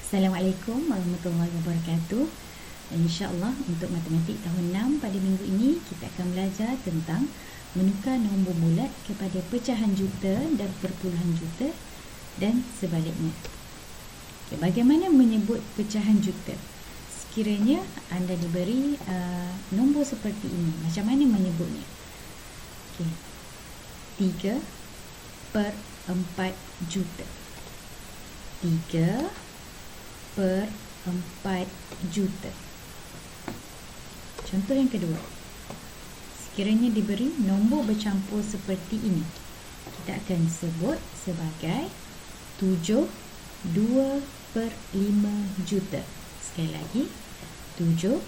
Assalamualaikum warahmatullahi wabarakatuh. InsyaAllah untuk matematik tahun 6 pada minggu ini kita akan belajar tentang menukar nombor bulat kepada pecahan juta dan perpuluhan juta dan sebaliknya. Bagaimana menyebut pecahan juta? Sekiranya anda diberi nombor seperti ini, macam mana menyebutnya? 3 per 4 juta. 3 per 4 juta. Contoh yang kedua, sekiranya diberi nombor bercampur seperti ini, kita akan sebut sebagai 7 2 per 5 juta. Sekali lagi, 7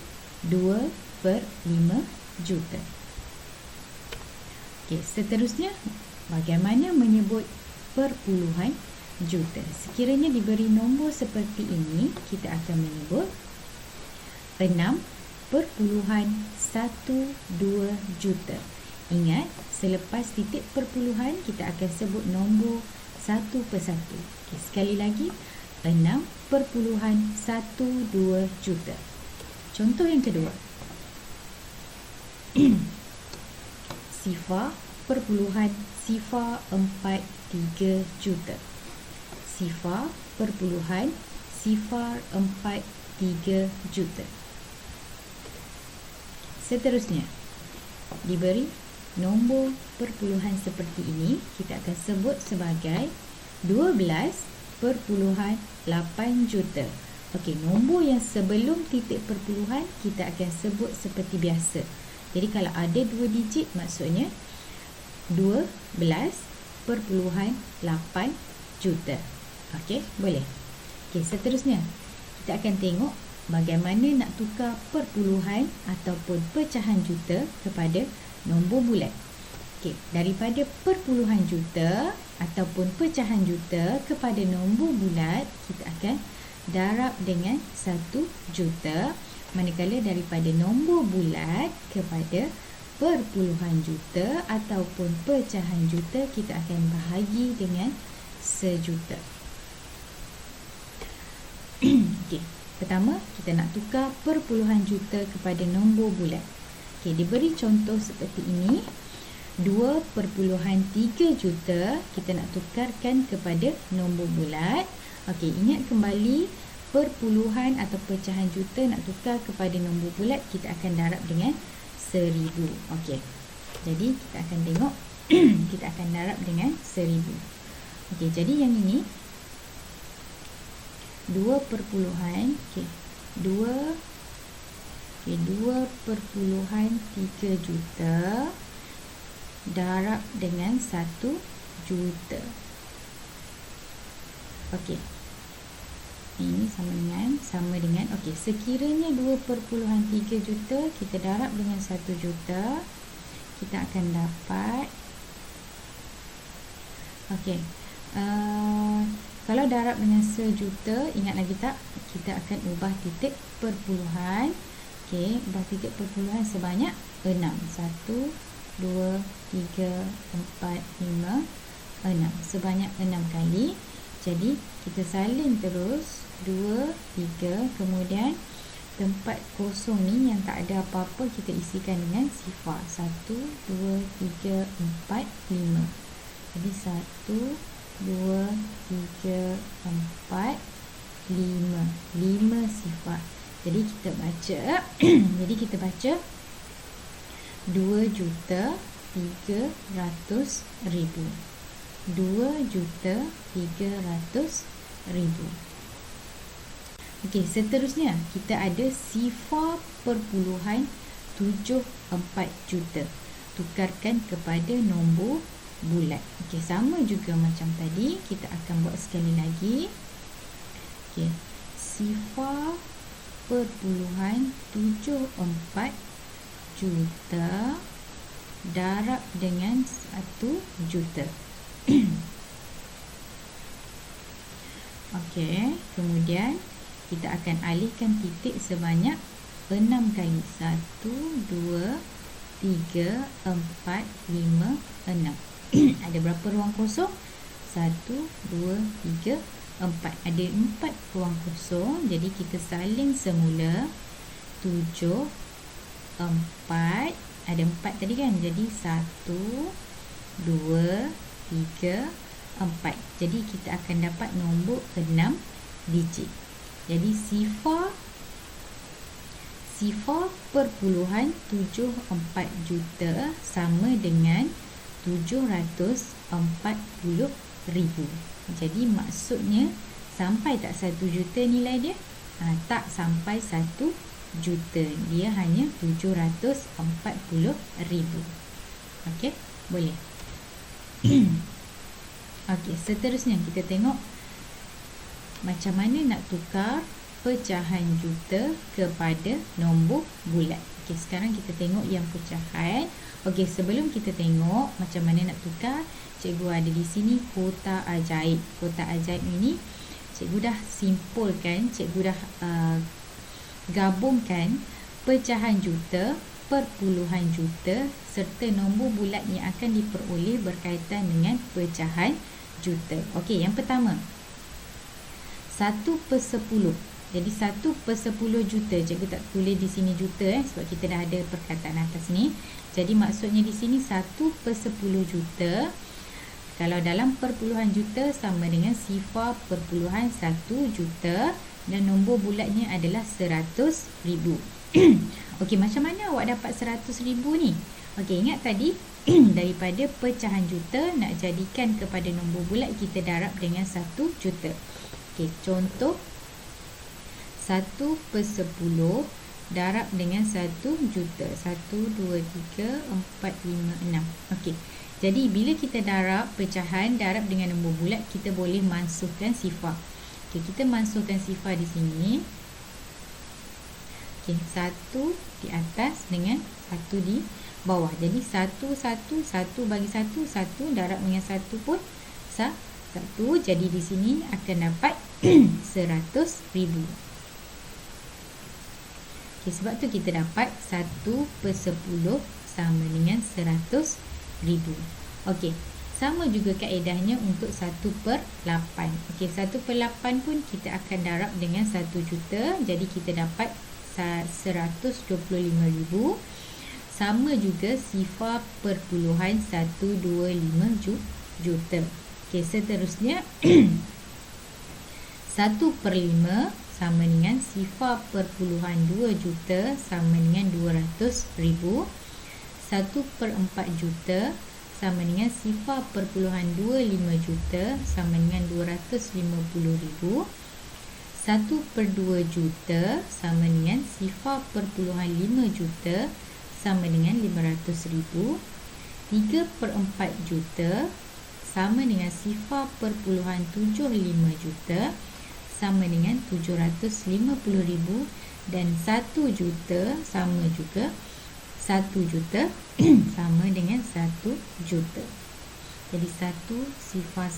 2 per 5 juta. Seterusnya, bagaimana menyebut perpuluhan juta? Sekiranya diberi nombor seperti ini, kita akan menyebut 6.12 juta. Ingat, selepas titik perpuluhan kita akan sebut nombor satu persatu. Sekali lagi, 6.12 juta. Contoh yang kedua, sifar perpuluhan sifar 43 juta. Sifar perpuluhan sifar 43 juta. Seterusnya, diberi nombor perpuluhan seperti ini, kita akan sebut sebagai 12.8 juta. Okey, nombor yang sebelum titik perpuluhan kita akan sebut seperti biasa. Jadi kalau ada 2 digit, maksudnya 12.8 juta. Okey, boleh. Okey, seterusnya kita akan tengok bagaimana nak tukar perpuluhan ataupun pecahan juta kepada nombor bulat. Okey, daripada perpuluhan juta ataupun pecahan juta kepada nombor bulat, kita akan darab dengan 1 juta. Manakala daripada nombor bulat kepada perpuluhan juta ataupun pecahan juta, kita akan bahagi dengan sejuta. Okey, pertama kita nak tukar perpuluhan juta kepada nombor bulat. Okey, diberi contoh seperti ini, 2.3 juta kita nak tukarkan kepada nombor bulat. Okey, ingat kembali, perpuluhan atau pecahan juta nak tukar kepada nombor bulat, kita akan darab dengan 1000. Okey, jadi kita akan tengok kita akan darab dengan 1000. Okey, jadi yang ini 2.3 juta darab dengan 1 juta. Okey, ini sama dengan okey, sekiranya 2.3 juta kita darab dengan 1 juta, kita akan dapat okey, kalau darab dengan sejuta, ingat lagi tak, kita akan ubah titik perpuluhan. Okey, ubah titik perpuluhan sebanyak 6. 1 2 3 4 5 6, sebanyak 6 kali. Jadi kita salin terus 2 3, kemudian tempat kosong ni yang tak ada apa-apa kita isikan dengan sifar. 1 2 3 4 5. Jadi 1 2 3 4 5 sifar. Jadi kita baca jadi kita baca 2.300.000. 2.300.000. Okey, seterusnya kita ada sifar perpuluhan 74 juta. Tukarkan kepada nombor bulat. Okey, sama juga macam tadi, kita akan buat sekali lagi. Okey, sifar perpuluhan 74 juta darab dengan 1 juta. Okey, kemudian kita akan alihkan titik sebanyak 6 kali. 1 2 3 4 5 6. Ada berapa ruang kosong? 1 2 3 4. Ada 4 ruang kosong. Jadi kita salin semula. 7, 4. Ada 4 tadi kan. Jadi 1, 2, 3, 4. Jadi kita akan dapat nombor 6 digit. Jadi sifar 0.74 juta sama dengan 740,000. Jadi maksudnya sampai tak 1 juta nilai dia? Tak sampai 1 juta. Dia hanya 740,000. Okey, boleh. Okey, seterusnya kita tengok macam mana nak tukar pecahan juta kepada nombor bulat. Okey, sekarang kita tengok yang pecahan. Okey, sebelum kita tengok macam mana nak tukar, cikgu ada di sini kotak ajaib. Kotak ajaib ini cikgu dah simpulkan, cikgu dah gabungkan pecahan juta, perpuluhan juta serta nombor bulat yang akan diperoleh berkaitan dengan pecahan juta. Okey, yang pertama 1/10. Jadi 1/10 juta. Cikgu tak tulis di sini juta sebab kita dah ada perkataan atas ni. Jadi maksudnya di sini 1/10 juta. Kalau dalam perpuluhan juta sama dengan 0.1 juta dan nombor bulatnya adalah 100,000. Okey, macam mana awak dapat 100,000 ni? Okey, ingat tadi daripada pecahan juta nak jadikan kepada nombor bulat kita darab dengan 1 juta. Okey, contoh 1/10 darab dengan 1 juta. 1, 2, 3, 4, 5, 6. Okey. Jadi bila kita darab pecahan darab dengan nombor bulat, kita boleh mansuhkan sifar. Okey, kita mansuhkan sifar di sini. Okey, 1 di atas dengan 1 di bawah. Jadi 1 bagi 1 darab dengan 1 pun 1. Jadi di sini akan dapat 100,000. Okay, sebab tu kita dapat 1/10 sama dengan 100,000. Okey, sama juga kaedahnya untuk 1/8. Okey, 1/8 pun kita akan darab dengan 1 juta. Jadi kita dapat 125,000. Sama juga sifar perpuluhan 125 juta. Okey, seterusnya 1/5 sama dengan sifar perpuluhan 2 juta sama dengan 200,000. 1/4 juta sama dengan sifar perpuluhan 25 juta sama dengan 250,000. 1/2 juta sama dengan sifar perpuluhan 5 juta sama dengan 500,000. 3/4 juta sama dengan sifar perpuluhan 75 juta sama dengan 750,000 dan 1 juta sama juga 1 juta sama dengan 1 juta. Jadi 1 sifar.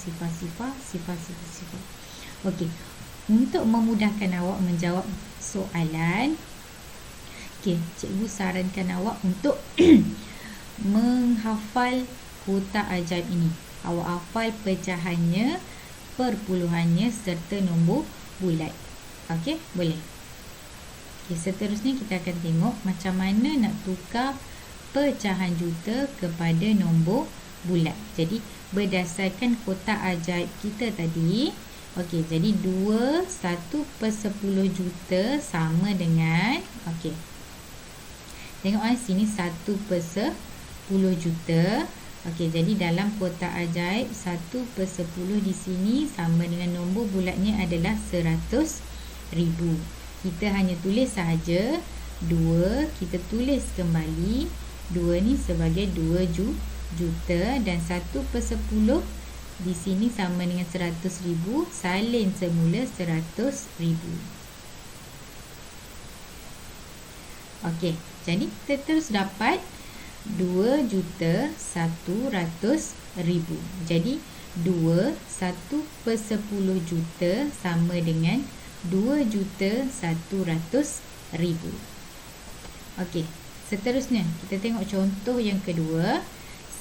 Okey, untuk memudahkan awak menjawab soalan, okey, cikgu sarankan awak untuk menghafal kotak ajaib ini. Awak hafal pecahannya, perpuluhannya serta nombor bulat. Okey, boleh. Okey, seterusnya kita akan tengok macam mana nak tukar pecahan juta kepada nombor bulat. Jadi berdasarkan kotak ajaib kita tadi, okey, jadi 1/10 juta sama dengan, okey, tengok sini 1/10 juta. Okey, jadi dalam kotak ajaib 1/10 di sini sama dengan nombor bulatnya adalah 100,000. Kita hanya tulis sahaja 2, kita tulis kembali 2 ni sebagai 2 juta dan 1/10 di sini sama dengan 100,000, salin semula 100,000. Okey, jadi kita terus dapat 2.100.000. Jadi 1/10 juta sama dengan 2.100.000. Okey, seterusnya kita tengok contoh yang kedua.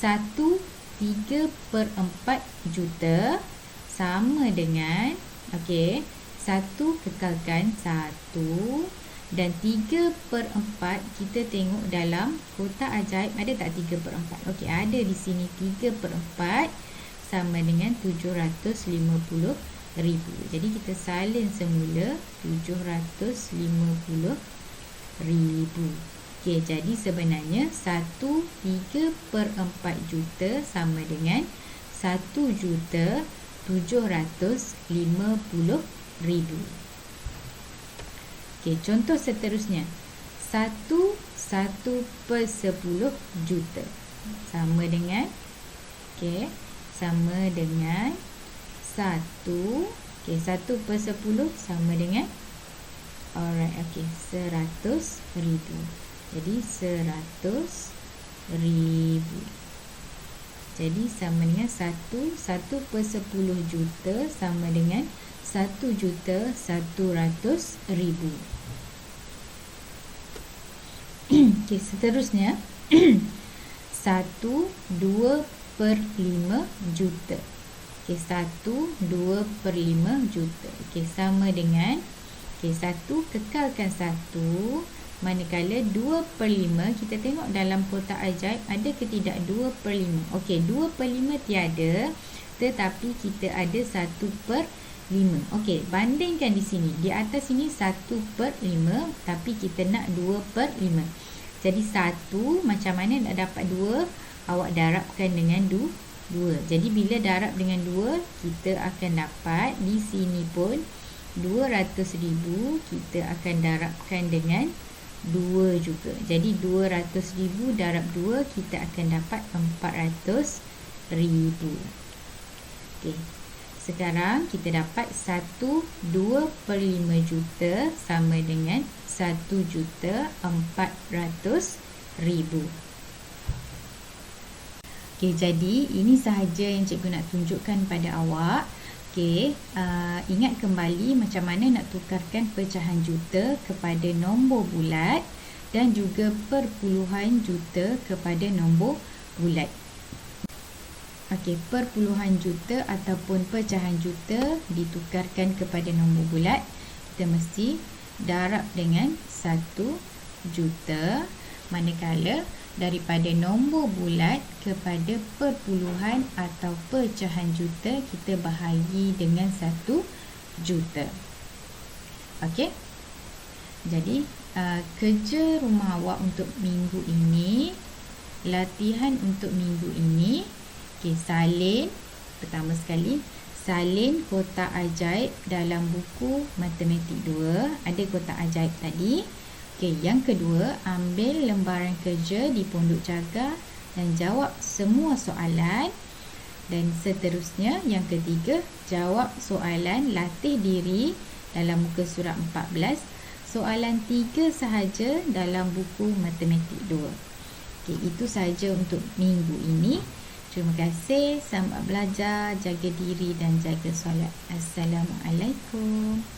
1/3/4 juta sama dengan Okey, 1 kekalkan 1 dan 3/4 kita tengok dalam kotak ajaib ada tak 3/4? Okey, ada di sini 3/4 sama dengan 750,000. Jadi kita salin semula 750,000. Okey, jadi sebenarnya 1/3/4 juta sama dengan 1,750,000. Okey, contoh seterusnya. 1/10 juta sama dengan sama dengan 1. Okey, 1/10 sama dengan alright, okey, 100,000. Jadi 100,000. Jadi sama dengan 1/10 juta sama dengan 1,100,000. Okey, seterusnya 1/2/5 juta. Okey, 1/2/5 juta. Okey, sama dengan 1 kekalkan 1, manakala 2/5 kita tengok dalam kotak ajaib ada ke tidak 2/5. Okey, 2/5 tiada, tetapi kita ada 1/5. Okey, bandingkan di sini. Di atas sini 1/5, tapi kita nak 2/5. Jadi 1 macam mana nak dapat 2? Awak darabkan dengan 2. Jadi bila darab dengan 2, kita akan dapat di sini pun 200,000 kita akan darabkan dengan 2 juga. Jadi 200,000 darab 2 kita akan dapat 400,000. Okey. Sekarang kita dapat 1/2/5 juta sama dengan 1,400,000. Okey, jadi ini sahaja yang cikgu nak tunjukkan pada awak. Okey, ingat kembali macam mana nak tukarkan pecahan juta kepada nombor bulat dan juga perpuluhan juta kepada nombor bulat. Okey, perpuluhan juta ataupun pecahan juta ditukarkan kepada nombor bulat, kita mesti darab dengan 1 juta, manakala daripada nombor bulat kepada perpuluhan atau pecahan juta kita bahagi dengan 1 juta. Okey. Jadi kerja rumah awak untuk minggu ini, latihan untuk minggu ini, okey, salin pertama sekali, salin kotak ajaib dalam buku matematik 2, ada kotak ajaib tadi. Okey, yang kedua, ambil lembaran kerja di pondok jaga dan jawab semua soalan. Dan seterusnya, yang ketiga, jawab soalan latih diri dalam muka surat 14. Soalan 3 sahaja dalam buku matematik 2. Okey, itu sahaja untuk minggu ini. Terima kasih, selamat belajar, jaga diri dan jaga solat. Assalamualaikum.